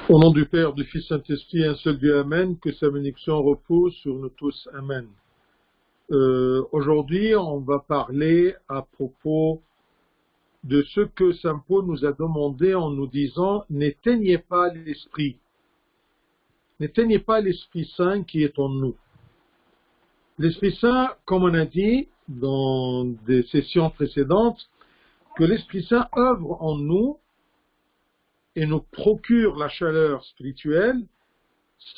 Au nom du Père, du Fils Saint-Esprit, un seul Dieu, Amen, que sa bénédiction repose sur nous tous, Amen. Aujourd'hui, on va parler à propos de ce que Saint Paul nous a demandé en nous disant « N'éteignez pas l'Esprit, n'éteignez pas l'Esprit Saint qui est en nous ». L'Esprit Saint, comme on a dit dans des sessions précédentes, que l'Esprit Saint œuvre en nous et nous procure la chaleur spirituelle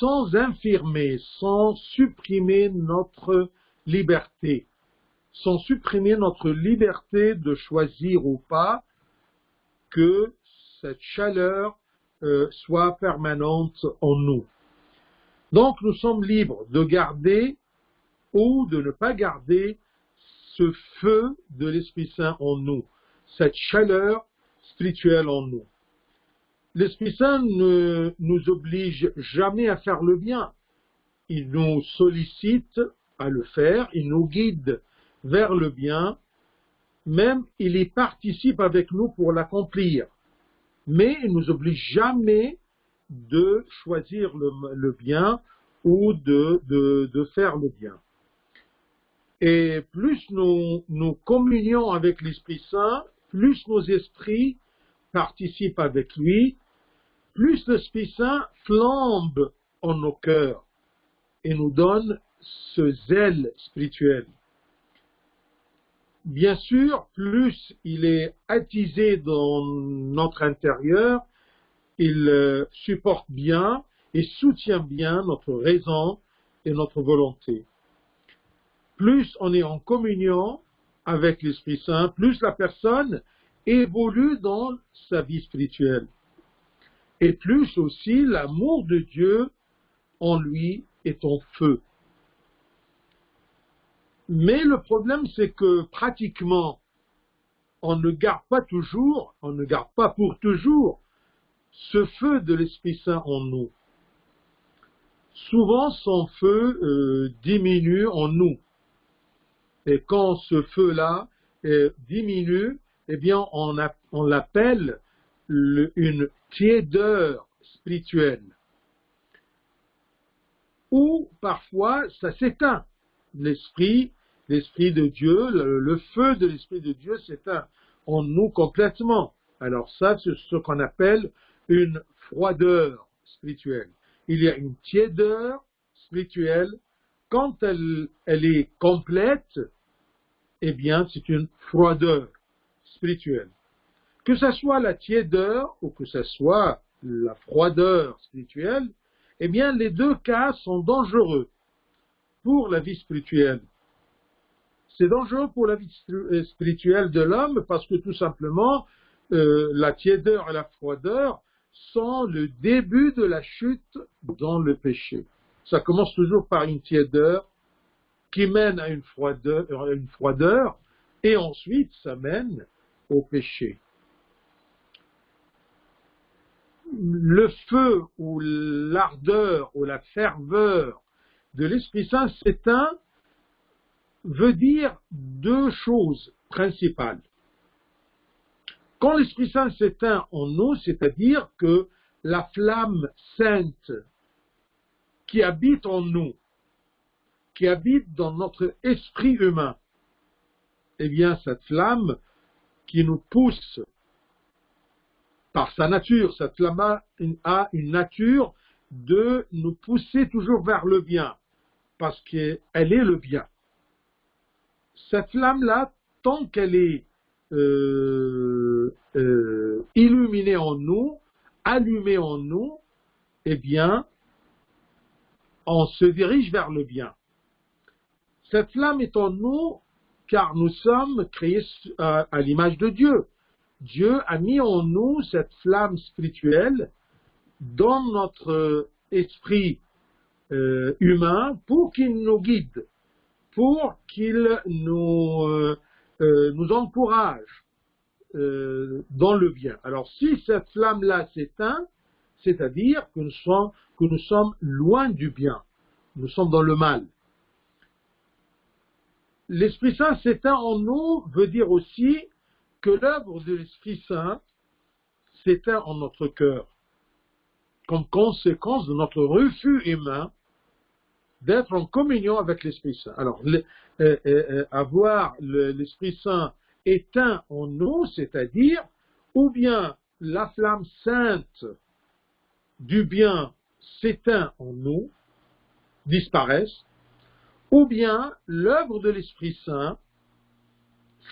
sans infirmer, sans supprimer notre liberté, sans supprimer notre liberté de choisir ou pas que cette chaleur soit permanente en nous. Donc nous sommes libres de garder ou de ne pas garder ce feu de l'Esprit Saint en nous, cette chaleur spirituelle en nous. L'Esprit Saint ne nous oblige jamais à faire le bien. Il nous sollicite à le faire, il nous guide vers le bien, même il y participe avec nous pour l'accomplir. Mais il ne nous oblige jamais de choisir le bien ou de faire le bien. Et plus nous communions avec l'Esprit Saint, plus nos esprits participent avec lui, plus l'Esprit Saint flambe en nos cœurs et nous donne ce zèle spirituel. Bien sûr, plus il est attisé dans notre intérieur, il supporte bien et soutient bien notre raison et notre volonté. Plus on est en communion avec l'Esprit Saint, plus la personne évolue dans sa vie spirituelle. Et plus aussi l'amour de Dieu en lui est en feu. Mais le problème, c'est que pratiquement, on ne garde pas pour toujours ce feu de l'Esprit Saint en nous. Souvent, son feu diminue en nous. Et quand ce feu-là diminue, eh bien, on l'appelle une tiédeur spirituelle. Ou parfois, ça s'éteint. L'esprit de Dieu, le feu de l'Esprit de Dieu s'éteint en nous complètement. Alors ça, c'est ce qu'on appelle une froideur spirituelle. Il y a une tiédeur spirituelle. Quand elle est complète, eh bien, c'est une froideur spirituelle. Que ce soit la tiédeur ou que ce soit la froideur spirituelle, eh bien, les deux cas sont dangereux pour la vie spirituelle. C'est dangereux pour la vie spirituelle de l'homme parce que tout simplement, la tiédeur et la froideur sont le début de la chute dans le péché. Ça commence toujours par une tiédeur qui mène à une froideur et ensuite ça mène au péché. Le feu ou l'ardeur ou la ferveur de l'Esprit Saint s'éteint veut dire deux choses principales. Quand l'Esprit Saint s'éteint en nous, c'est-à-dire que la flamme sainte qui habite en nous, qui habite dans notre esprit humain, eh bien cette flamme qui nous pousse par sa nature, cette flamme a une nature de nous pousser toujours vers le bien, parce qu'elle est le bien. Cette flamme-là, tant qu'elle est illuminée en nous, allumée en nous, eh bien, on se dirige vers le bien. Cette flamme est en nous car nous sommes créés à l'image de Dieu. Dieu a mis en nous cette flamme spirituelle dans notre esprit humain pour qu'il nous guide, pour qu'il nous encourage dans le bien. Alors si cette flamme-là s'éteint, c'est-à-dire que nous sommes loin du bien, nous sommes dans le mal. L'Esprit Saint s'éteint en nous veut dire aussi que l'œuvre de l'Esprit Saint s'éteint en notre cœur. comme conséquence de notre refus humain d'être en communion avec l'Esprit Saint. Alors, avoir l'Esprit Saint éteint en nous, c'est-à-dire, ou bien la flamme sainte du bien s'éteint en nous, disparaisse, ou bien l'œuvre de l'Esprit Saint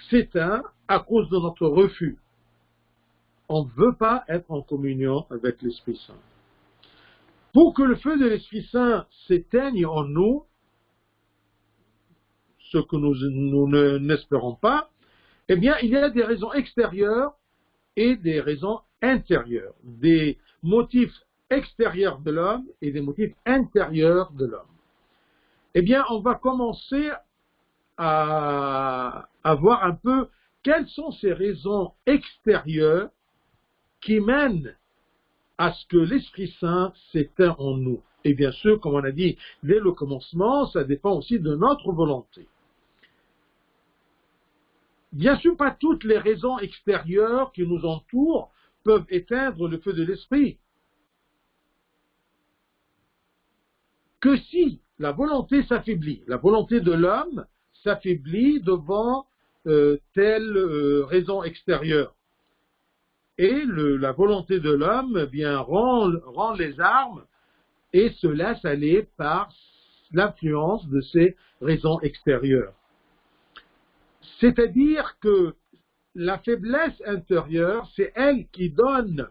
s'éteint à cause de notre refus. On ne veut pas être en communion avec l'Esprit Saint. Pour que le feu de l'Esprit Saint s'éteigne en nous, ce que nous n'espérons pas, eh bien, il y a des raisons extérieures et des raisons intérieures, des motifs extérieurs de l'homme et des motifs intérieurs de l'homme. Eh bien, on va commencer à voir un peu quelles sont ces raisons extérieures qui mènent à ce que l'Esprit Saint s'éteint en nous. Et bien sûr, comme on a dit dès le commencement, ça dépend aussi de notre volonté. Bien sûr, pas toutes les raisons extérieures qui nous entourent peuvent éteindre le feu de l'Esprit. Que si la volonté s'affaiblit, la volonté de l'homme s'affaiblit devant telle raison extérieure. Et la volonté de l'homme rend les armes et se laisse aller par l'influence de ces raisons extérieures. C'est-à-dire que la faiblesse intérieure, c'est elle qui donne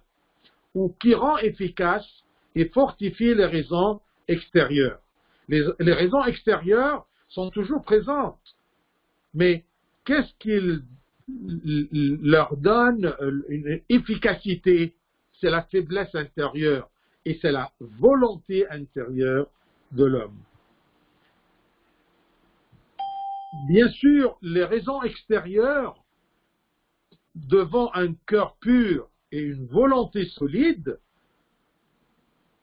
ou qui rend efficace et fortifie les raisons extérieures. Les raisons extérieures sont toujours présentes, mais qu'est-ce qui leur donne une efficacité? C'est la faiblesse intérieure et c'est la volonté intérieure de l'homme. Bien sûr, les raisons extérieures, devant un cœur pur et une volonté solide,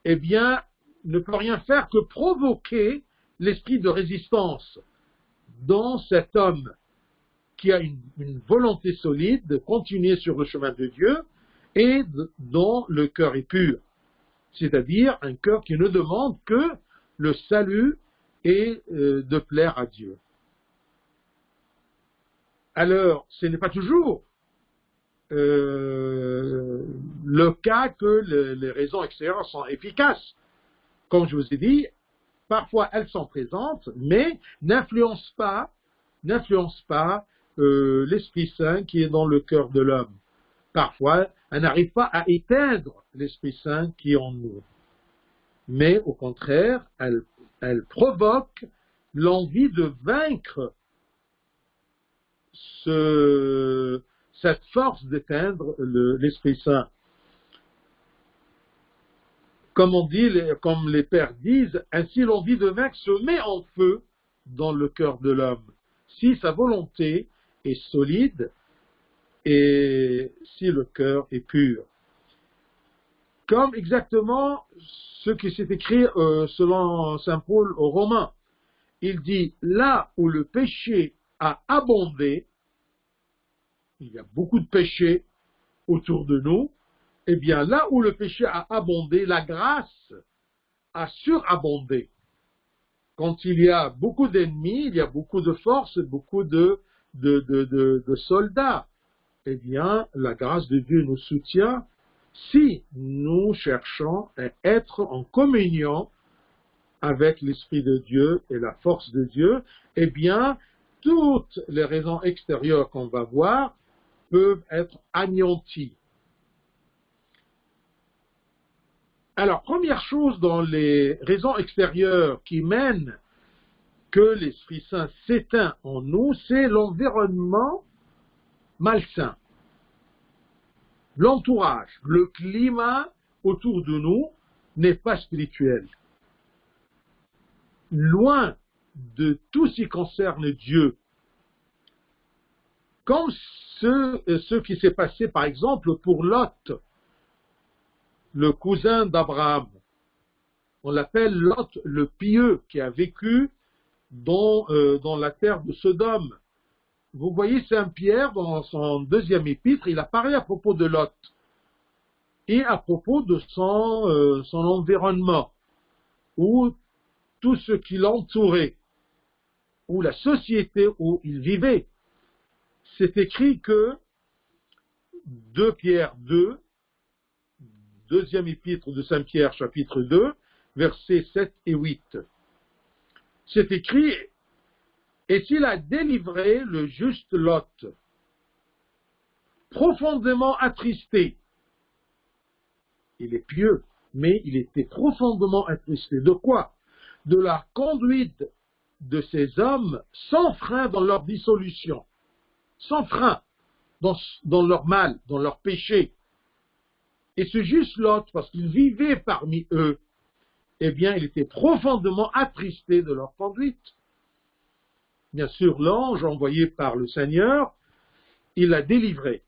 eh bien, ne peut rien faire que provoquer l'esprit de résistance dans cet homme qui a une volonté solide de continuer sur le chemin de Dieu et dont le cœur est pur. C'est-à-dire un cœur qui ne demande que le salut et de plaire à Dieu. Alors, ce n'est pas toujours le cas que les raisons extérieures sont efficaces. Comme je vous ai dit, parfois elles sont présentes, mais n'influencent pas l'Esprit Saint qui est dans le cœur de l'homme. Parfois, elles n'arrivent pas à éteindre l'Esprit Saint qui est en nous. Mais au contraire, elles provoquent l'envie de vaincre cette force d'éteindre l'Esprit Saint. Comme les pères disent, ainsi l'envie de vaincre se met en feu dans le cœur de l'homme, si sa volonté est solide et si le cœur est pur. Comme exactement ce qui s'est écrit selon saint Paul aux Romains. Il dit, là où le péché a abondé, il y a beaucoup de péchés autour de nous, eh bien là où le péché a abondé, la grâce a surabondé. Quand il y a beaucoup d'ennemis, il y a beaucoup de forces, beaucoup de soldats, eh bien la grâce de Dieu nous soutient si nous cherchons à être en communion avec l'Esprit de Dieu et la force de Dieu, eh bien toutes les raisons extérieures qu'on va voir peuvent être anéanties. Alors, première chose dans les raisons extérieures qui mènent que l'Esprit Saint s'éteint en nous, c'est l'environnement malsain. L'entourage, le climat autour de nous n'est pas spirituel. Loin de tout ce qui concerne Dieu. Comme ce qui s'est passé par exemple pour Lot, le cousin d'Abraham. On l'appelle Lot le pieux, qui a vécu dans la terre de Sodome. Vous voyez Saint Pierre, dans son deuxième épître, il a parlé à propos de Lot. et à propos de son environnement, ou tout ce qui l'entourait, ou la société où il vivait. C'est écrit que 2 Pierre 2, deuxième épître de Saint Pierre, chapitre 2, versets 7 et 8. C'est écrit, et s'il a délivré le juste Lot, profondément attristé, il est pieux, mais il était profondément attristé. De quoi? De la conduite de ces hommes sans frein dans leur dissolution, sans frein dans leur mal, dans leur péché. Et ce juste Lot, parce qu'il vivait parmi eux, eh bien, il était profondément attristé de leur conduite. Bien sûr, l'ange envoyé par le Seigneur, il l'a délivré.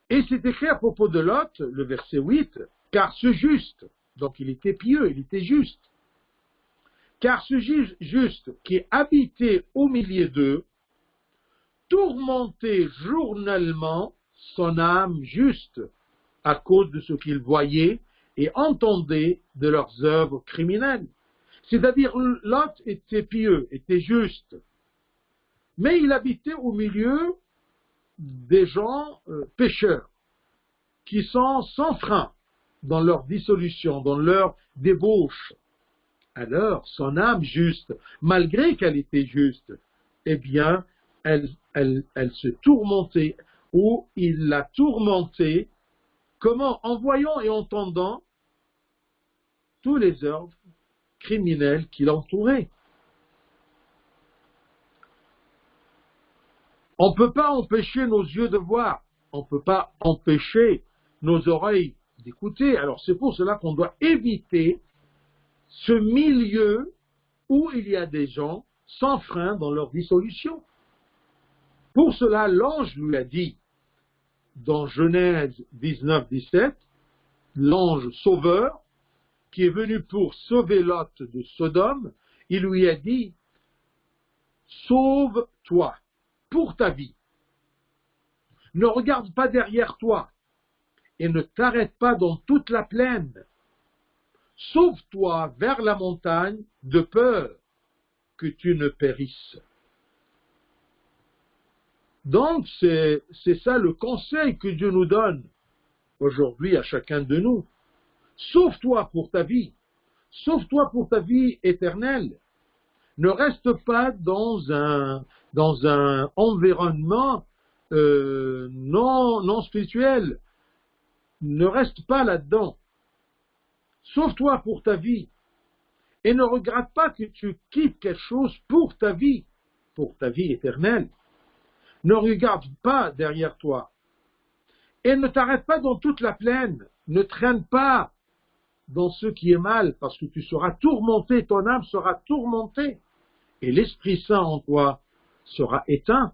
Et c'est écrit à propos de Lot, le verset 8, car ce juste, donc il était pieux, il était juste, car ce juste qui habitait au milieu d'eux, tourmentait journellement son âme juste à cause de ce qu'il voyait et entendait de leurs œuvres criminelles. C'est-à-dire, Lot était pieux, était juste, mais il habitait au milieu des gens pécheurs, qui sont sans frein dans leur dissolution, dans leur débauche. Alors, son âme juste, malgré qu'elle était juste, eh bien, elle se tourmentait, ou il la tourmentait. Comment? En voyant et entendant tous les œuvres criminelles qui l'entouraient. On ne peut pas empêcher nos yeux de voir, on ne peut pas empêcher nos oreilles d'écouter. Alors c'est pour cela qu'on doit éviter ce milieu où il y a des gens sans frein dans leur dissolution. Pour cela, l'ange lui a dit, dans Genèse 19, 17, l'ange sauveur, qui est venu pour sauver Lot de Sodome, il lui a dit, sauve-toi pour ta vie. Ne regarde pas derrière toi et ne t'arrête pas dans toute la plaine. Sauve-toi vers la montagne de peur que tu ne périsses. Donc, c'est ça le conseil que Dieu nous donne aujourd'hui à chacun de nous. Sauve-toi pour ta vie. Sauve-toi pour ta vie éternelle. Ne reste pas dans un environnement non spirituel. Ne reste pas là-dedans. Sauve-toi pour ta vie. Et ne regrette pas que tu quittes quelque chose pour ta vie éternelle. Ne regarde pas derrière toi. Et ne t'arrête pas dans toute la plaine. Ne traîne pas dans ce qui est mal, parce que tu seras tourmenté, ton âme sera tourmentée. Et l'Esprit Saint en toi sera éteint,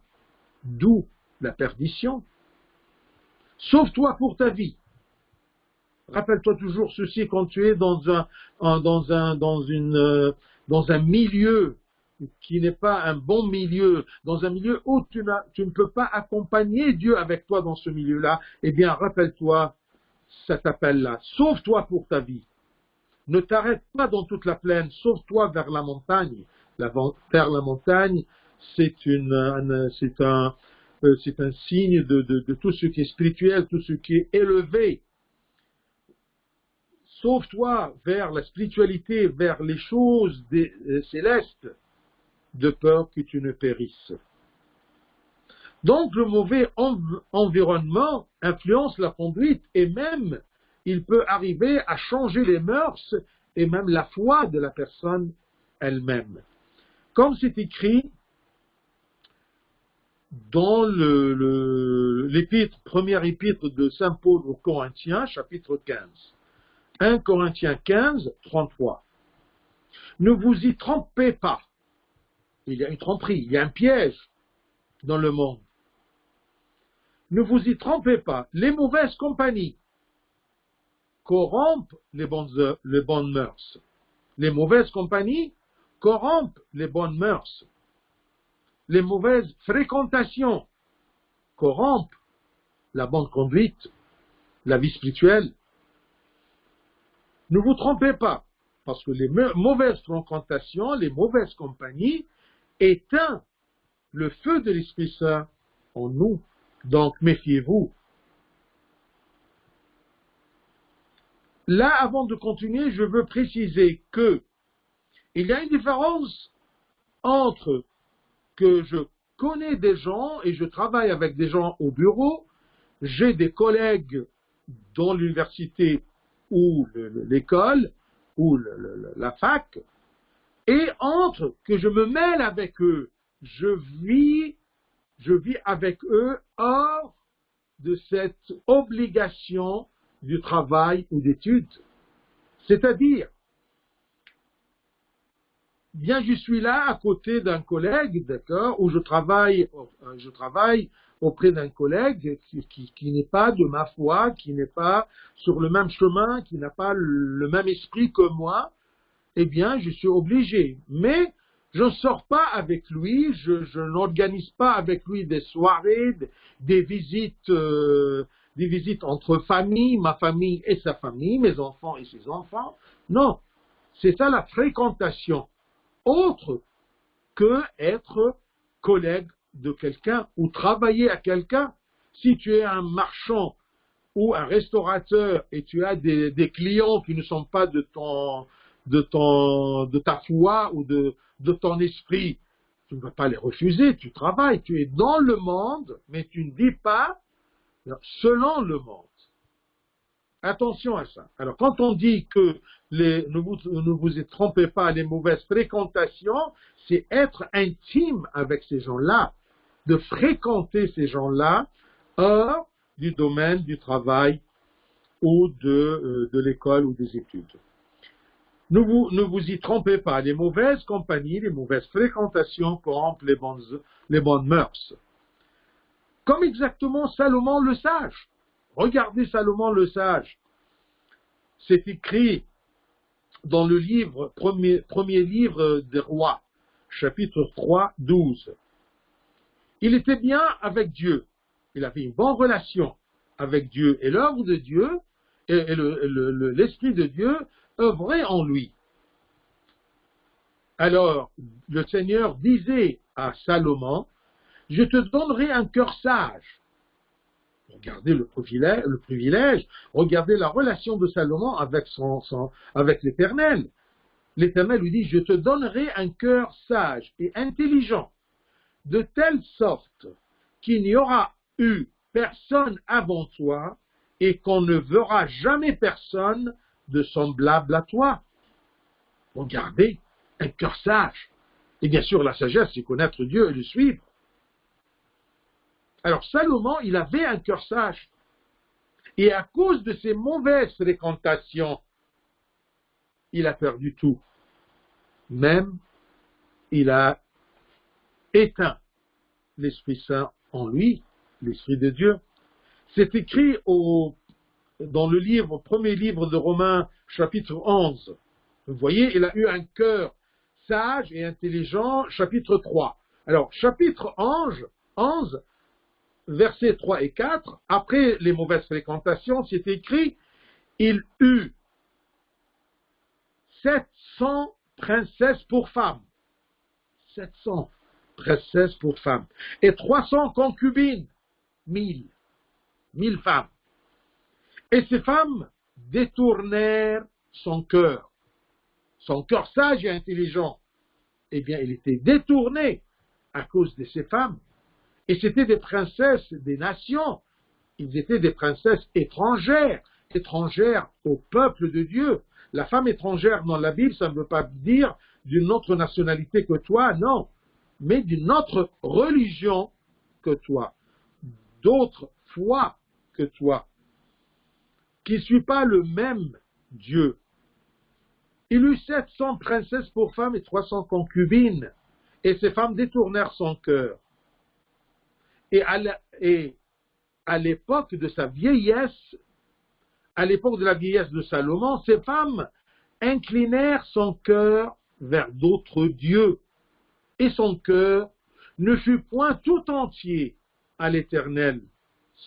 d'où la perdition. Sauve-toi pour ta vie. Rappelle-toi toujours ceci quand tu es dans un milieu qui n'est pas un bon milieu, dans un milieu où tu ne peux pas accompagner Dieu avec toi dans ce milieu-là. Eh bien, rappelle-toi cet appel-là. Sauve-toi pour ta vie. Ne t'arrête pas dans toute la plaine. Sauve-toi vers la montagne. Vers la montagne, c'est un signe de tout ce qui est spirituel, tout ce qui est élevé. Sauve-toi vers la spiritualité, vers les choses célestes, de peur que tu ne périsses. Donc le mauvais environnement influence la conduite et même il peut arriver à changer les mœurs et même la foi de la personne elle-même. Comme c'est écrit dans première épître de Saint Paul aux Corinthiens, chapitre 15. 1 Corinthiens 15, 33. Ne vous y trompez pas. Il y a une tromperie, il y a un piège dans le monde. Ne vous y trompez pas. Les mauvaises compagnies corrompent les bonnes mœurs. Les mauvaises compagnies corrompent les bonnes mœurs. Les mauvaises fréquentations corrompent la bonne conduite, la vie spirituelle. Ne vous trompez pas, parce que les mauvaises fréquentations, les mauvaises compagnies éteignent le feu de l'Esprit Saint en nous. Donc méfiez-vous. Là, avant de continuer, je veux préciser que il y a une différence entre que je connais des gens et je travaille avec des gens au bureau, j'ai des collègues dans l'université ou l'école ou la fac, et entre que je me mêle avec eux, je vis avec eux hors de cette obligation du travail ou d'études. C'est-à-dire, bien je suis là à côté d'un collègue, d'accord, où je travaille auprès d'un collègue qui n'est pas de ma foi, qui n'est pas sur le même chemin, qui n'a pas le même esprit que moi, eh bien je suis obligé. Mais je ne sors pas avec lui, je n'organise pas avec lui des soirées, des visites entre familles, ma famille et sa famille, mes enfants et ses enfants. Non, c'est ça la fréquentation. Autre que être collègue de quelqu'un ou travailler à quelqu'un. Si tu es un marchand ou un restaurateur et tu as des clients qui ne sont pas de ta foi ou de ton esprit, tu ne vas pas les refuser, tu travailles, tu es dans le monde, mais tu ne vis pas selon le monde. Attention à ça. Alors, quand on dit que ne vous trompez pas, les mauvaises fréquentations, c'est être intime avec ces gens-là, de fréquenter ces gens-là hors du domaine du travail ou de l'école ou des études. Ne vous y trompez pas, les mauvaises compagnies, les mauvaises fréquentations corrompent les bonnes mœurs. Comme exactement Salomon le sage. Regardez Salomon le sage. C'est écrit dans le premier livre des rois, chapitre 3, 12. Il était bien avec Dieu. Il avait une bonne relation avec Dieu. Et l'œuvre de Dieu, et l'Esprit de Dieu œuvrait en lui. Alors, le Seigneur disait à Salomon, « Je te donnerai un cœur sage. » Regardez le privilège, regardez la relation de Salomon avec l'Éternel. L'Éternel lui dit, je te donnerai un cœur sage et intelligent, de telle sorte qu'il n'y aura eu personne avant toi et qu'on ne verra jamais personne de semblable à toi. Regardez, un cœur sage. Et bien sûr, la sagesse, c'est connaître Dieu et le suivre. Alors Salomon, il avait un cœur sage. Et à cause de ses mauvaises fréquentations, il a perdu tout. Même, il a éteint l'Esprit Saint en lui, l'Esprit de Dieu. C'est écrit dans le premier livre de Romains, chapitre 11. Vous voyez, il a eu un cœur sage et intelligent, chapitre 3. Alors, chapitre 11, versets 3 et 4, après les mauvaises fréquentations, c'est écrit, il eut 700 princesses pour femmes. 700 princesses pour femmes. Et 300 concubines. 1000 femmes. Et ces femmes détournèrent son cœur sage et intelligent. Eh bien, il était détourné à cause de ces femmes. Et c'était des princesses des nations. Ils étaient des princesses étrangères au peuple de Dieu. La femme étrangère dans la Bible, ça ne veut pas dire d'une autre nationalité que toi, non, mais d'une autre religion que toi, d'autres foi que toi, qui ne suit pas le même Dieu. Il eut 700 princesses pour femmes et 300 concubines, et ces femmes détournèrent son cœur. Et à l'époque de sa vieillesse, à l'époque de la vieillesse de Salomon, ces femmes inclinèrent son cœur vers d'autres dieux, et son cœur ne fut point tout entier à l'Éternel,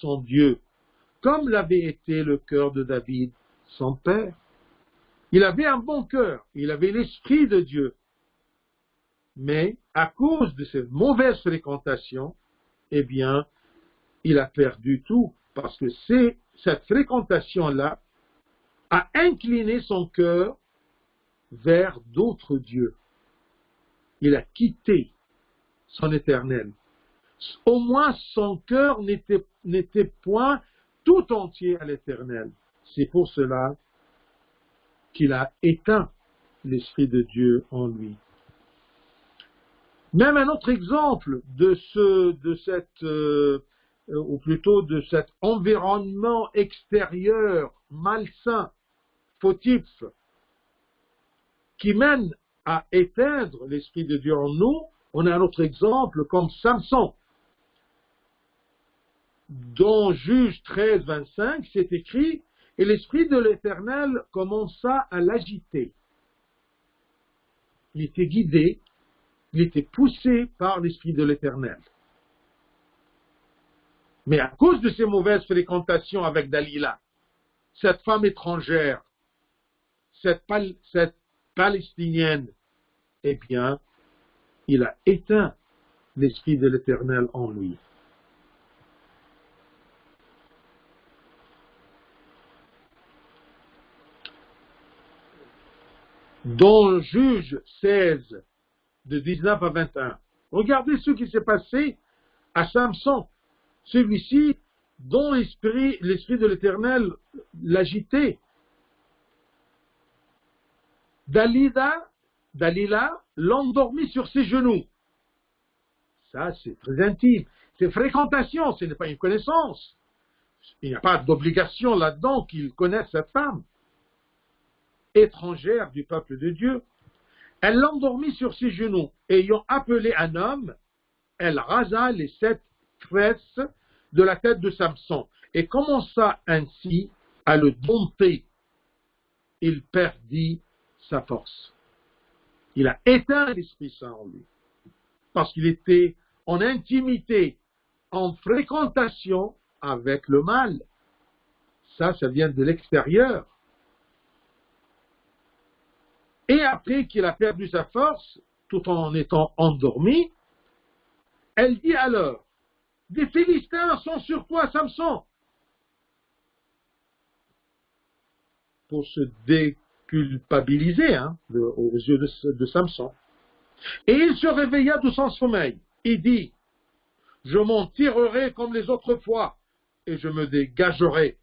son Dieu, comme l'avait été le cœur de David, son père. Il avait un bon cœur, il avait l'Esprit de Dieu. Mais à cause de cette mauvaise fréquentation, eh bien, il a perdu tout, parce que cette fréquentation-là a incliné son cœur vers d'autres dieux. Il a quitté son Éternel. Au moins, son cœur n'était point tout entier à l'Éternel. C'est pour cela qu'il a éteint l'Esprit de Dieu en lui. Même un autre exemple de cet environnement extérieur malsain, fautif, qui mène à éteindre l'Esprit de Dieu en nous. On a un autre exemple comme Samson. Dans Juge 13, 25, c'est écrit, et l'Esprit de l'Éternel commença à l'agiter. Il était guidé, il était poussé par l'Esprit de l'Éternel. Mais à cause de ses mauvaises fréquentations avec Dalila, cette femme étrangère, cette Palestinienne, eh bien, il a éteint l'Esprit de l'Éternel en lui. Dans Juge 16, de 19 à 21, regardez ce qui s'est passé à Samson. Celui-ci, dont l'Esprit de l'Éternel l'agitait. Dalila l'endormit sur ses genoux. Ça, c'est très intime. C'est fréquentation, ce n'est pas une connaissance. Il n'y a pas d'obligation là-dedans qu'il connaisse cette femme, étrangère du peuple de Dieu. Elle l'endormit sur ses genoux. Ayant appelé un homme, elle rasa les 7 tresses de la tête de Samson et commença ainsi à le dompter. Il perdit sa force. Il a éteint l'Esprit Saint en lui parce qu'il était en intimité, en fréquentation avec le mal. Ça vient de l'extérieur. Et après qu'il a perdu sa force, tout en étant endormi, elle dit alors, des Philistins sont sur toi, Samson. Pour se déculpabiliser aux yeux de Samson. Et il se réveilla de son sommeil. Il dit, je m'en tirerai comme les autres fois, et je me dégagerai.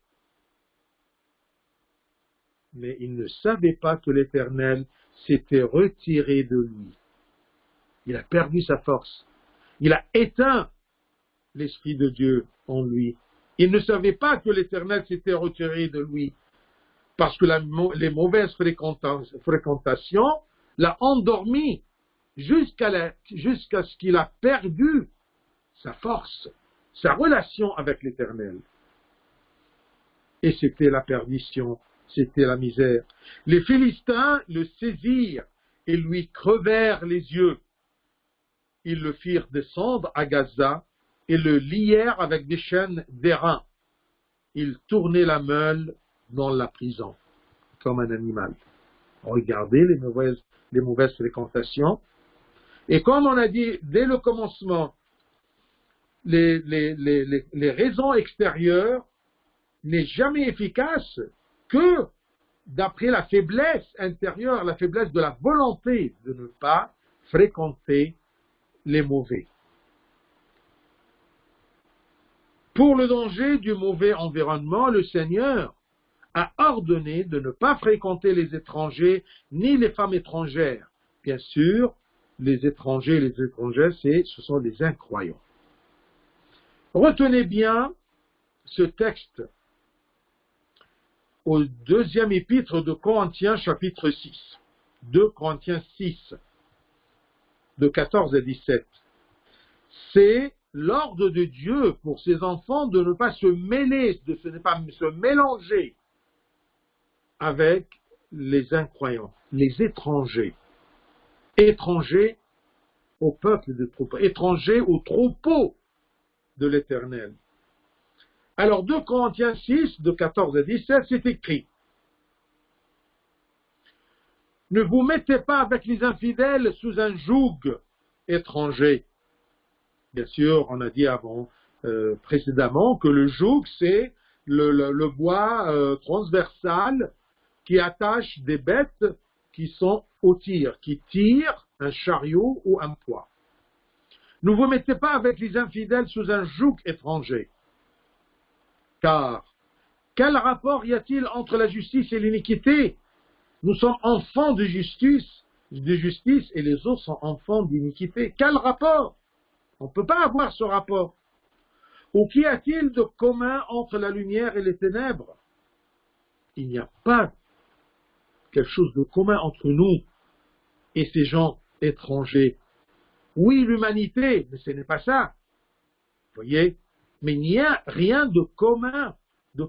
Mais il ne savait pas que l'Éternel s'était retiré de lui. Il a perdu sa force. Il a éteint l'Esprit de Dieu en lui. Il ne savait pas que l'Éternel s'était retiré de lui, parce que les mauvaises fréquentations l'ont endormi jusqu'à ce qu'il a perdu sa force, sa relation avec l'Éternel. Et c'était la perdition, c'était la misère. Les Philistins le saisirent et lui crevèrent les yeux. Ils le firent descendre à Gaza et le lièrent avec des chaînes d'airain. Ils tournaient la meule dans la prison, comme un animal. Regardez les mauvaises fréquentations. Et comme on a dit dès le commencement, les raisons extérieures n'est jamais efficace que d'après la faiblesse intérieure, la faiblesse de la volonté de ne pas fréquenter les mauvais. Pour le danger du mauvais environnement, le Seigneur a ordonné de ne pas fréquenter les étrangers ni les femmes étrangères. Bien sûr, les étrangers et les étrangères, ce sont des incroyants. Retenez bien ce texte au deuxième épître de Corinthiens, chapitre 6. 2 Corinthiens 6, de 14 à 17. C'est l'ordre de Dieu pour ses enfants de ne pas se mêler, de ne pas se mélanger avec les incroyants, les étrangers. Étrangers au peuple de troupeau, étrangers au troupeau de l'Éternel. Alors 2 Corinthiens 6, de 14 à 17, c'est écrit: ne vous mettez pas avec les infidèles sous un joug étranger. Bien sûr, on a dit précédemment que le joug, c'est le bois transversal qui attache des bêtes qui sont au tir, qui tirent un chariot ou un poids. Ne vous mettez pas avec les infidèles sous un joug étranger. Car, quel rapport y a-t-il entre la justice et l'iniquité? Nous sommes enfants de justice et les autres sont enfants d'iniquité. Quel rapport? On ne peut pas avoir ce rapport. Ou qu'y a-t-il de commun entre la lumière et les ténèbres? Il n'y a pas quelque chose de commun entre nous et ces gens étrangers. Oui, l'humanité, mais ce n'est pas ça. Vous voyez? Mais il n'y a rien de commun, de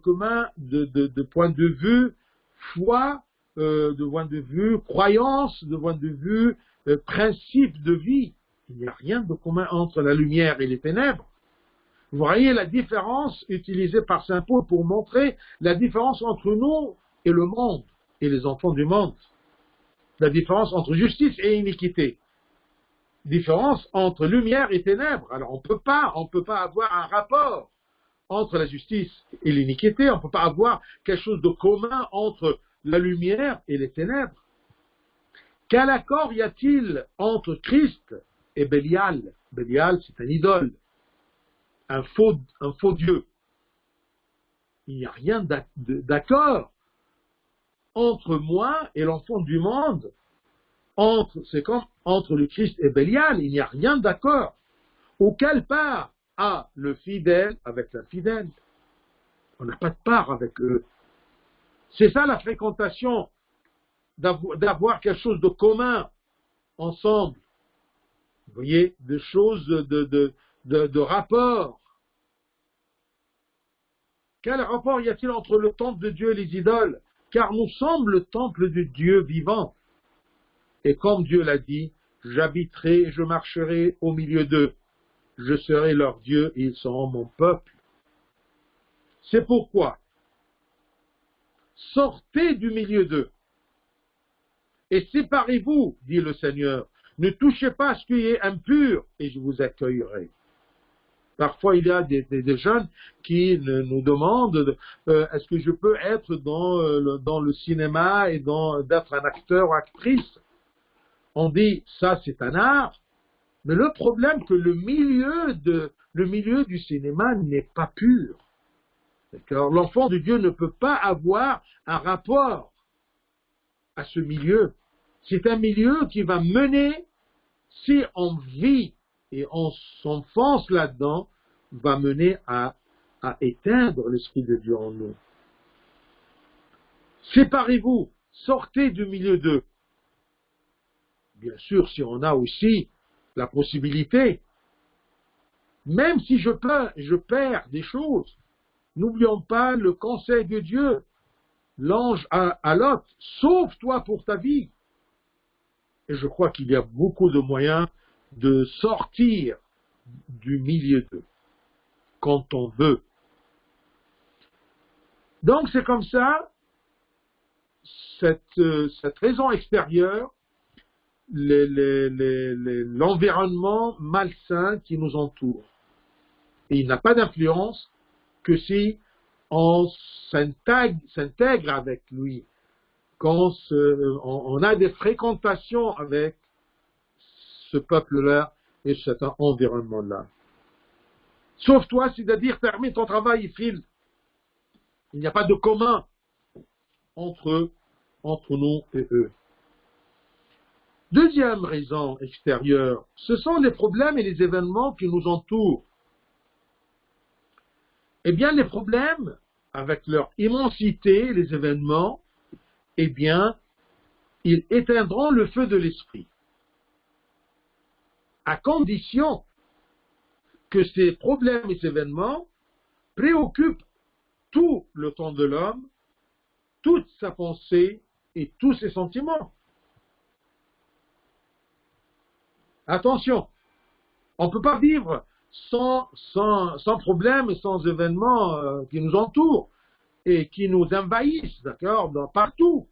point de vue foi, de point de vue croyance, de point de vue principe de vie. Il n'y a rien de commun entre la lumière et les ténèbres. Vous voyez la différence utilisée par saint Paul pour montrer la différence entre nous et le monde, et les enfants du monde. La différence entre justice et iniquité. Différence entre lumière et ténèbres. Alors on ne peut pas avoir un rapport entre la justice et l'iniquité. On ne peut pas avoir quelque chose de commun entre la lumière et les ténèbres. Quel accord y a-t-il entre Christ et Bélial? Bélial, c'est un idole, un faux Dieu. Il n'y a rien d'accord entre moi et l'enfant du monde. C'est comme entre le Christ et Bélial, il n'y a rien d'accord. Auquel part a le fidèle avec l'infidèle? On n'a pas de part avec eux. C'est ça la fréquentation, d'avoir quelque chose de commun ensemble. Vous voyez, de choses de rapport. Quel rapport y a-t-il entre le temple de Dieu et les idoles? Car nous sommes le temple de Dieu vivant. Et comme Dieu l'a dit, j'habiterai et je marcherai au milieu d'eux. Je serai leur Dieu et ils seront mon peuple. C'est pourquoi, sortez du milieu d'eux et séparez-vous, dit le Seigneur. Ne touchez pas à ce qui est impur et je vous accueillerai. Parfois, il y a des jeunes qui nous demandent est-ce que je peux être dans le cinéma et d'être un acteur ou actrice? On dit, ça c'est un art, mais le problème que le milieu du cinéma n'est pas pur. D'accord? L'enfant de Dieu ne peut pas avoir un rapport à ce milieu. C'est un milieu qui va mener, si on vit et on s'enfonce là-dedans, va mener à éteindre l'Esprit de Dieu en nous. Séparez-vous, sortez du milieu d'eux. Bien sûr, si on a aussi la possibilité, même si je perds des choses, n'oublions pas le conseil de Dieu, l'ange à Lot, sauve-toi pour ta vie. Et je crois qu'il y a beaucoup de moyens de sortir du milieu d'eux, quand on veut. Donc c'est comme ça, cette raison extérieure, l'environnement malsain qui nous entoure. Et il n'a pas d'influence que si on s'intègre avec lui, quand on a des fréquentations avec ce peuple-là et cet environnement-là. Sauve-toi, c'est-à-dire termine ton travail et file. Il n'y a pas de commun entre nous et eux. Deuxième raison extérieure, ce sont les problèmes et les événements qui nous entourent. Eh bien, les problèmes, avec leur immensité, les événements, eh bien, ils éteindront le feu de l'esprit. À condition que ces problèmes et ces événements préoccupent tout le temps de l'homme, toute sa pensée et tous ses sentiments. Attention, on ne peut pas vivre sans problème et sans événements qui nous entourent et qui nous envahissent, d'accord, partout.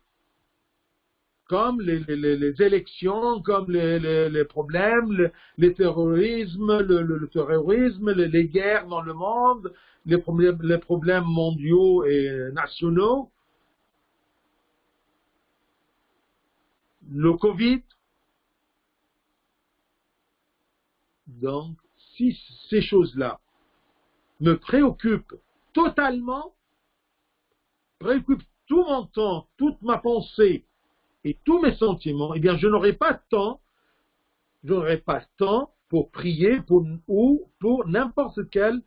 Comme les élections, comme les problèmes, les terrorismes, le terrorisme, les guerres dans le monde, les problèmes mondiaux et nationaux, le Covid. Donc, si ces choses-là me préoccupent totalement, préoccupent tout mon temps, toute ma pensée et tous mes sentiments, eh bien, je n'aurai pas de temps pour prier ou pour n'importe quelle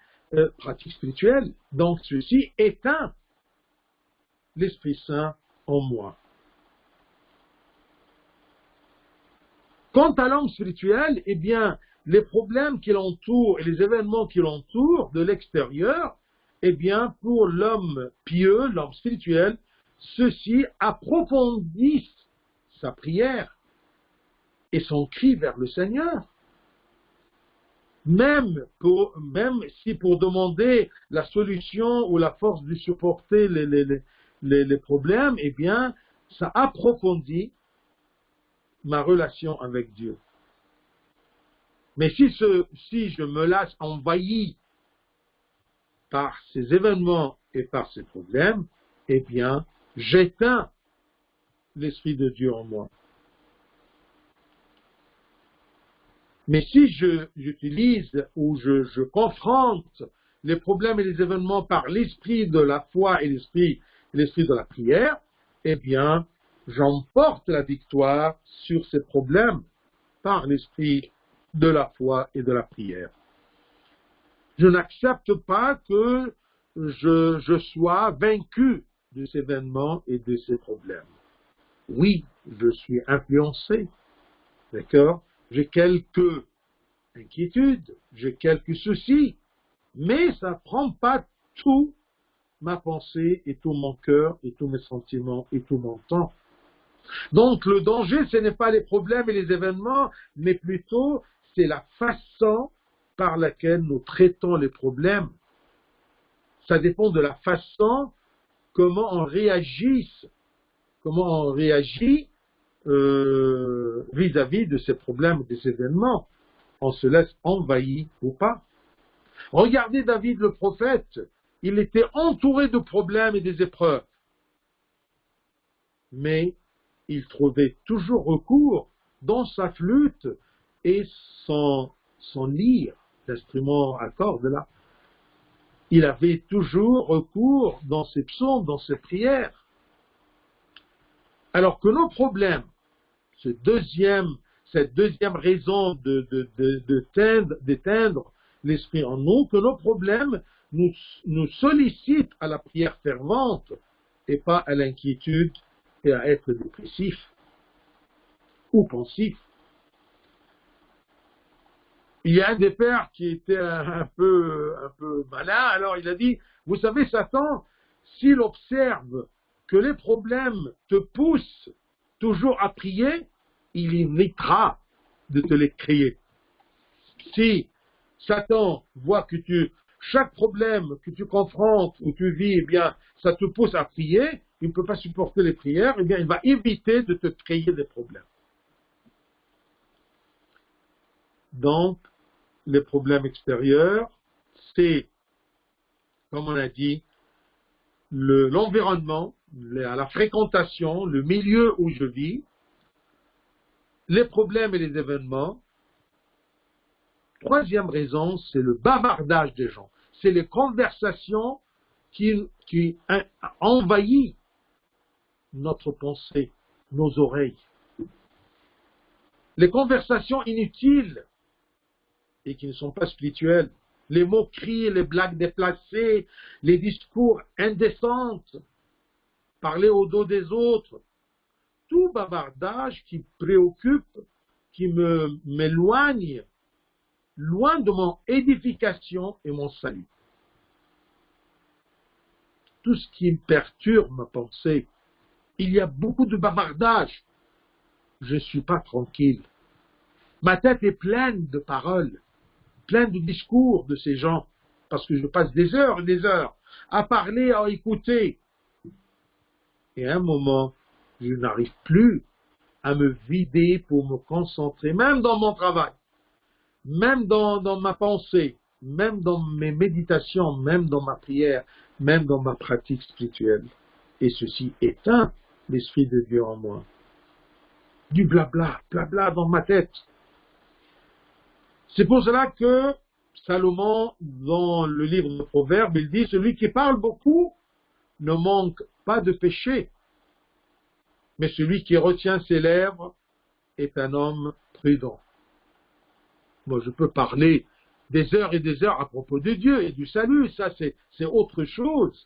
pratique spirituelle. Donc, ceci éteint l'Esprit Saint en moi. Quant à l'homme spirituel, eh bien, les problèmes qui l'entourent et les événements qui l'entourent de l'extérieur, eh bien, pour l'homme pieux, l'homme spirituel, ceux-ci approfondissent sa prière et son cri vers le Seigneur. Même si pour demander la solution ou la force de supporter les problèmes, eh bien, ça approfondit ma relation avec Dieu. Mais si je me laisse envahir par ces événements et par ces problèmes, eh bien, j'éteins l'Esprit de Dieu en moi. Mais si j'utilise ou je confronte les problèmes et les événements par l'esprit de la foi et l'esprit de la prière, eh bien, j'emporte la victoire sur ces problèmes par l'esprit de la foi et de la prière. Je n'accepte pas que je sois vaincu de ces événements et de ces problèmes. Oui, je suis influencé, d'accord? J'ai quelques inquiétudes, j'ai quelques soucis, mais ça ne prend pas tout ma pensée et tout mon cœur et tous mes sentiments et tout mon temps. Donc le danger, ce n'est pas les problèmes et les événements, mais plutôt c'est la façon par laquelle nous traitons les problèmes. Ça dépend de la façon comment on réagit vis-à-vis de ces problèmes, de ces événements. On se laisse envahir ou pas. Regardez David le prophète, il était entouré de problèmes et des épreuves. Mais il trouvait toujours recours dans sa flûte et son lyre, l'instrument à cordes là. Il avait toujours recours dans ses psaumes, dans ses prières. Alors que nos problèmes, cette deuxième raison d'éteindre l'esprit en nous, que nos problèmes nous sollicitent à la prière fervente et pas à l'inquiétude et à être dépressif ou pensif. Il y a un des pères qui était un peu malin, alors il a dit, vous savez, Satan, s'il observe que les problèmes te poussent toujours à prier, il évitera de te les créer. Si Satan voit que chaque problème que tu confrontes ou tu vis, eh bien, ça te pousse à prier, il ne peut pas supporter les prières, eh bien, il va éviter de te créer des problèmes. Donc, les problèmes extérieurs, c'est, comme on a dit, l'environnement, la fréquentation, le milieu où je vis, les problèmes et les événements. Troisième raison, c'est le bavardage des gens. C'est les conversations qui envahissent notre pensée, nos oreilles. Les conversations inutiles et qui ne sont pas spirituelles. Les moqueries, les blagues déplacées, les discours indécents, parler au dos des autres. Tout bavardage qui préoccupe, qui m'éloigne loin de mon édification et mon salut. Tout ce qui me perturbe ma pensée. Il y a beaucoup de bavardage. Je ne suis pas tranquille. Ma tête est pleine de paroles, plein de discours de ces gens, parce que je passe des heures et des heures à parler, à écouter. Et à un moment, je n'arrive plus à me vider pour me concentrer, même dans mon travail, même dans ma pensée, même dans mes méditations, même dans ma prière, même dans ma pratique spirituelle. Et ceci éteint l'Esprit de Dieu en moi. Du blabla, blabla dans ma tête. C'est pour cela que Salomon, dans le livre de Proverbes, il dit, celui qui parle beaucoup ne manque pas de péché, mais celui qui retient ses lèvres est un homme prudent. Moi, je peux parler des heures et des heures à propos de Dieu et du salut, ça c'est autre chose.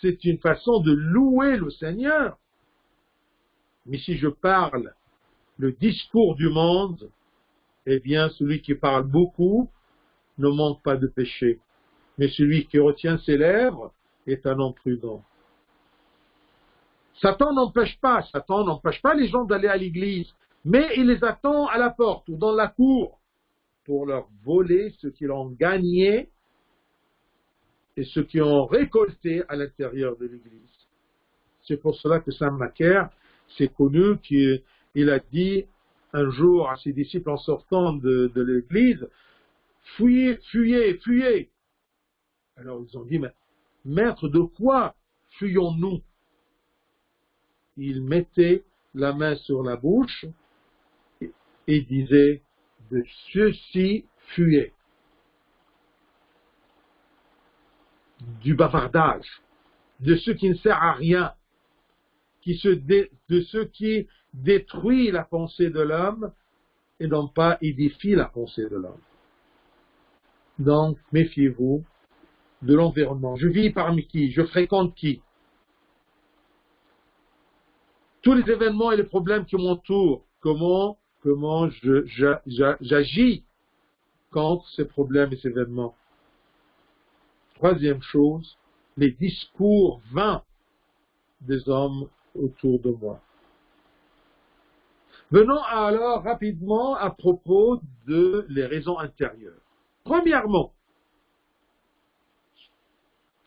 C'est une façon de louer le Seigneur. Mais si je parle le discours du monde, eh bien, celui qui parle beaucoup ne manque pas de péché. Mais celui qui retient ses lèvres est un homme prudent. Satan n'empêche pas les gens d'aller à l'église, mais il les attend à la porte ou dans la cour pour leur voler ce qu'ils ont gagné et ce qu'ils ont récolté à l'intérieur de l'église. C'est pour cela que Saint Macaire, c'est connu qu'il a dit un jour à ses disciples en sortant de l'église, « Fuyez, fuyez, fuyez !» Alors ils ont dit, « Mais maître, de quoi fuyons-nous » Il mettait la main sur la bouche et disait, « De ceci fuyez !» Du bavardage, de ce qui ne sert à rien, de ce qui détruit la pensée de l'homme et non pas édifie la pensée de l'homme. Donc, méfiez-vous de l'environnement. Je vis parmi qui? Je fréquente qui? Tous les événements et les problèmes qui m'entourent, comment j'agis contre ces problèmes et ces événements? Troisième chose, les discours vains des hommes autour de moi. Venons alors rapidement à propos de les raisons intérieures. Premièrement,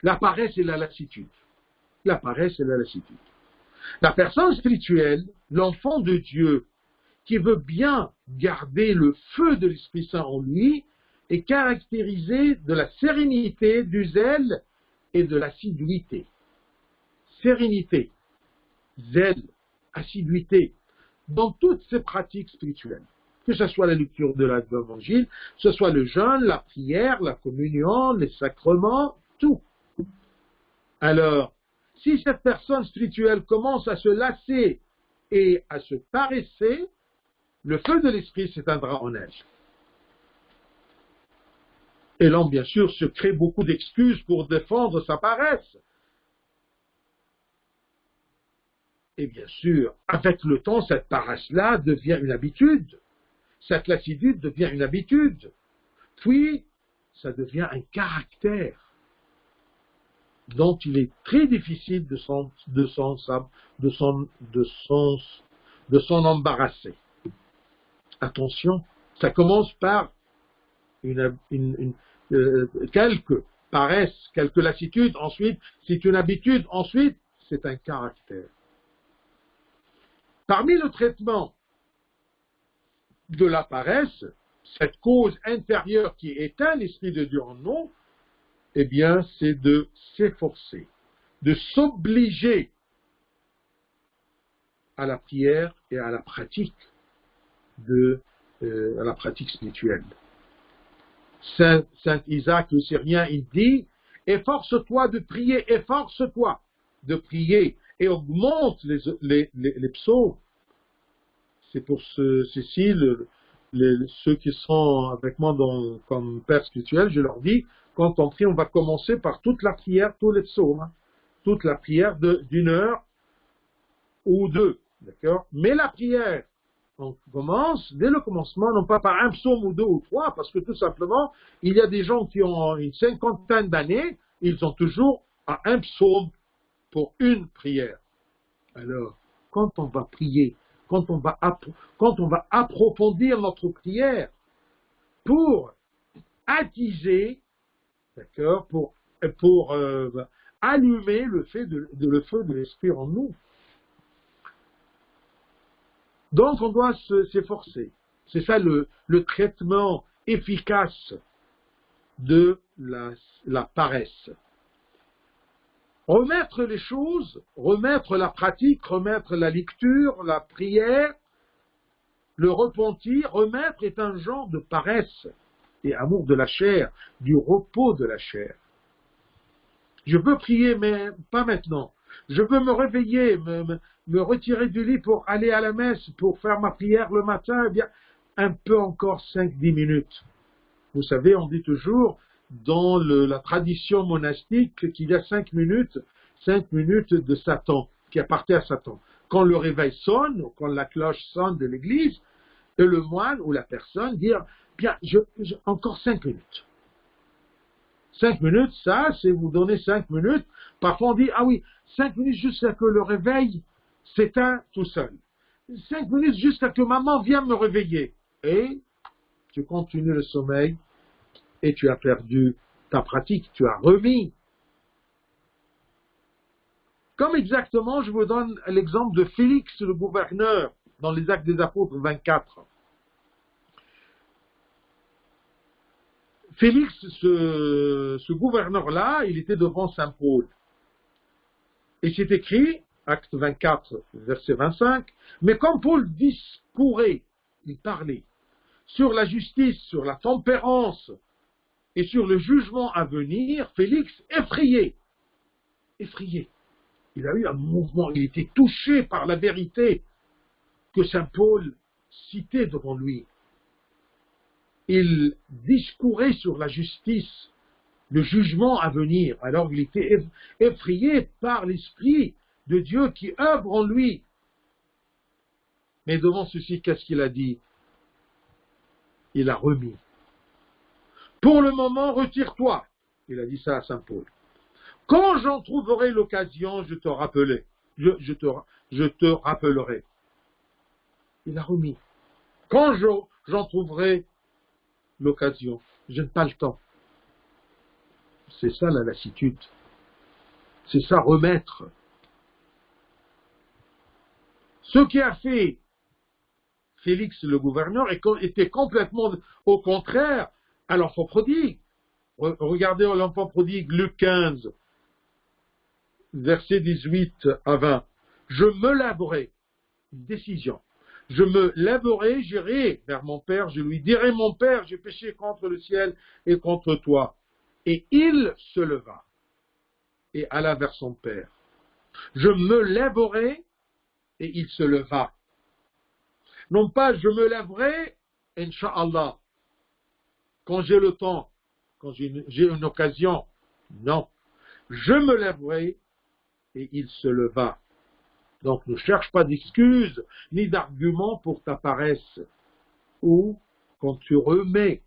la paresse et la lassitude. La paresse et la lassitude. La personne spirituelle, l'enfant de Dieu, qui veut bien garder le feu de l'Esprit Saint en lui, est caractérisé de la sérénité, du zèle et de l'assiduité. Sérénité, zèle, assiduité, dans toutes ces pratiques spirituelles. Que ce soit la lecture de l'Évangile, que ce soit le jeûne, la prière, la communion, les sacrements, tout. Alors, si cette personne spirituelle commence à se lasser et à se paresser, le feu de l'esprit s'éteindra en elle. Et l'homme, bien sûr, se crée beaucoup d'excuses pour défendre sa paresse. Et bien sûr, avec le temps, cette paresse-là devient une habitude. Cette lassitude devient une habitude. Puis, ça devient un caractère dont il est très difficile de s'en embarrasser. Attention, ça commence par quelques paresses, quelques lassitudes, ensuite c'est une habitude, ensuite c'est un caractère. Parmi le traitement de la paresse, cette cause intérieure qui éteint l'Esprit de Dieu en nous, eh bien, c'est de s'efforcer, de s'obliger à la prière et à la pratique spirituelle. Saint Isaac le Syrien, il dit, efforce-toi de prier, efforce-toi de prier et augmente les psaumes. C'est pour ceci, ceux qui sont avec moi comme père spirituel, je leur dis, quand on prie, on va commencer par toute la prière, tous les psaumes, hein, toute la prière d'une heure ou deux, d'accord? Mais la prière, on commence dès le commencement, non pas par un psaume ou deux ou trois, parce que tout simplement, il y a des gens qui ont une cinquantaine d'années, ils ont toujours un psaume pour une prière. Alors, quand on va prier, quand on va approfondir notre prière pour attiser, d'accord, pour allumer le feu de l'esprit en nous. Donc on doit s'efforcer. C'est ça le traitement efficace de la paresse. Remettre les choses, remettre la pratique, remettre la lecture, la prière, le repentir, remettre est un genre de paresse et amour de la chair, du repos de la chair. Je veux prier, mais pas maintenant. Je veux me réveiller, me retirer du lit pour aller à la messe, pour faire ma prière le matin, eh bien, un peu encore 5-10 minutes. Vous savez, on dit toujours, dans la tradition monastique, qu'il y a 5 minutes de Satan, qui appartient à Satan. Quand le réveil sonne, ou quand la cloche sonne de l'église, et le moine ou la personne dit, bien, encore 5 minutes. 5 minutes, ça, c'est vous donner 5 minutes. Parfois on dit, ah oui, 5 minutes jusqu'à que le réveil s'éteint tout seul. 5 minutes jusqu'à que maman vienne me réveiller. Et tu continues le sommeil et tu as perdu ta pratique, tu as remis. Comme exactement, je vous donne l'exemple de Félix le gouverneur dans les Actes des Apôtres 24. Félix, ce gouverneur-là, il était devant Saint Paul. Et c'est écrit, Acte 24, verset 25, mais comme Paul discourait, il parlait, sur la justice, sur la tempérance et sur le jugement à venir, Félix, effrayé. Il a eu un mouvement, il était touché par la vérité que Saint Paul citait devant lui. Il discourait sur la justice, le jugement à venir. Alors il était effrayé par l'Esprit de Dieu qui œuvre en lui. Mais devant ceci, qu'est-ce qu'il a dit? Il a remis. Pour le moment, retire-toi. Il a dit ça à Saint Paul. Quand j'en trouverai l'occasion, je te rappellerai. Je te rappellerai. Il a remis. Quand j'en trouverai l'occasion, je n'ai pas le temps. C'est ça la lassitude. C'est ça remettre. Ce qui a fait Félix le gouverneur était complètement au contraire à l'enfant prodigue. Regardez l'enfant prodigue, Luc 15, versets 18 à 20. Je me lèverai, une décision. Je me lèverai, j'irai vers mon père, je lui dirai, mon père, j'ai péché contre le ciel et contre toi. Et il se leva et alla vers son père. Je me lèverai et il se leva. Non pas je me lèverai, Inch'Allah, quand j'ai le temps, quand j'ai une occasion. Non. Je me lèverai et il se leva. Donc ne cherche pas d'excuses ni d'arguments pour ta paresse. Ou quand tu remets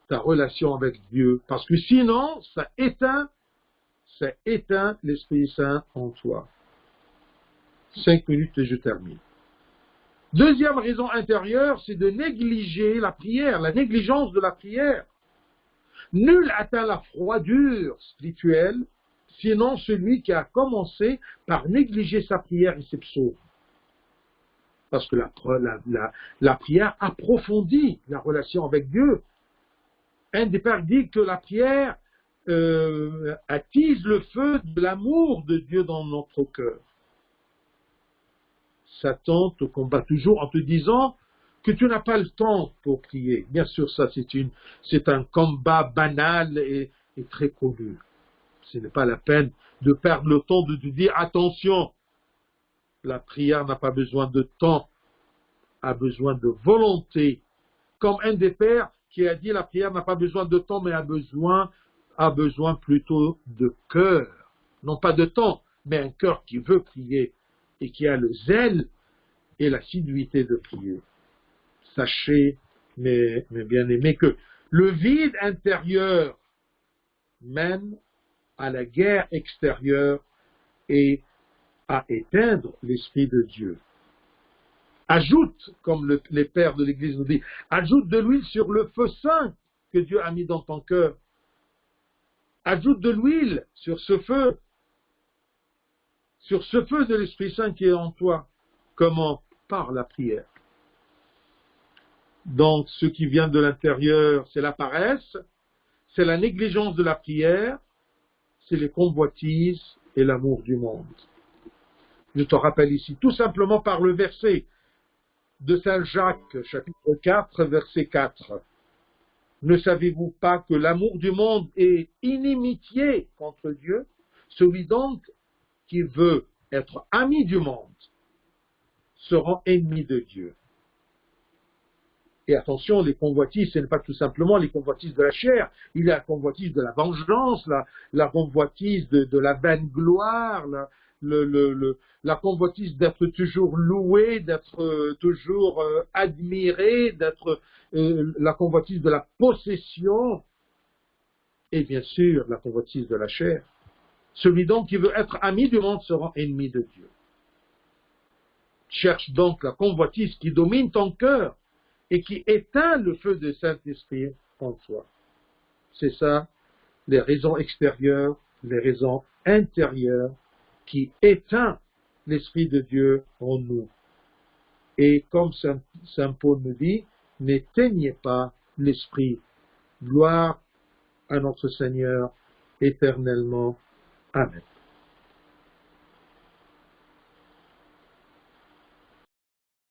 ta relation avec Dieu. Parce que sinon, ça éteint l'Esprit Saint en toi. 5 minutes et je termine. Deuxième raison intérieure, c'est de négliger la prière, la négligence de la prière. Nul atteint la froidure spirituelle, sinon celui qui a commencé par négliger sa prière et ses psaumes. Parce que la prière approfondit la relation avec Dieu. Un des pères dit que la prière attise le feu de l'amour de Dieu dans notre cœur. Satan te combat toujours en te disant que tu n'as pas le temps pour prier. Bien sûr, ça c'est un combat banal et très connu. Ce n'est pas la peine de perdre le temps de te dire attention, la prière n'a pas besoin de temps, a besoin de volonté. Comme un des pères qui a dit la prière n'a pas besoin de temps, mais a besoin plutôt de cœur. Non pas de temps, mais un cœur qui veut prier et qui a le zèle et l'assiduité de prier. Sachez, mes bien-aimés, que le vide intérieur mène à la guerre extérieure et à éteindre l'Esprit de Dieu. Ajoute, comme les pères de l'Église nous disent, ajoute de l'huile sur le feu saint que Dieu a mis dans ton cœur. Ajoute de l'huile sur ce feu de l'Esprit Saint qui est en toi. Comment? Par la prière. Donc, ce qui vient de l'intérieur, c'est la paresse, c'est la négligence de la prière, c'est les convoitises et l'amour du monde. Je te rappelle ici, tout simplement par le verset de Saint Jacques, chapitre 4, verset 4. Ne savez-vous pas que l'amour du monde est inimitié contre Dieu? Celui donc qui veut être ami du monde se rend ennemi de Dieu. Et attention, les convoitises, ce n'est pas tout simplement les convoitises de la chair, il y a la convoitise de la vengeance, la convoitise de la vaine gloire, la convoitise d'être toujours loué, d'être toujours admiré, d'être la convoitise de la possession, et bien sûr la convoitise de la chair. Celui donc qui veut être ami du monde se rend ennemi de Dieu. Cherche donc la convoitise qui domine ton cœur et qui éteint le feu du Saint-Esprit en toi. C'est ça, les raisons extérieures, les raisons intérieures qui éteint l'Esprit de Dieu en nous. Et comme Saint Paul nous dit, n'éteignez pas l'Esprit. Gloire à notre Seigneur éternellement. Amen.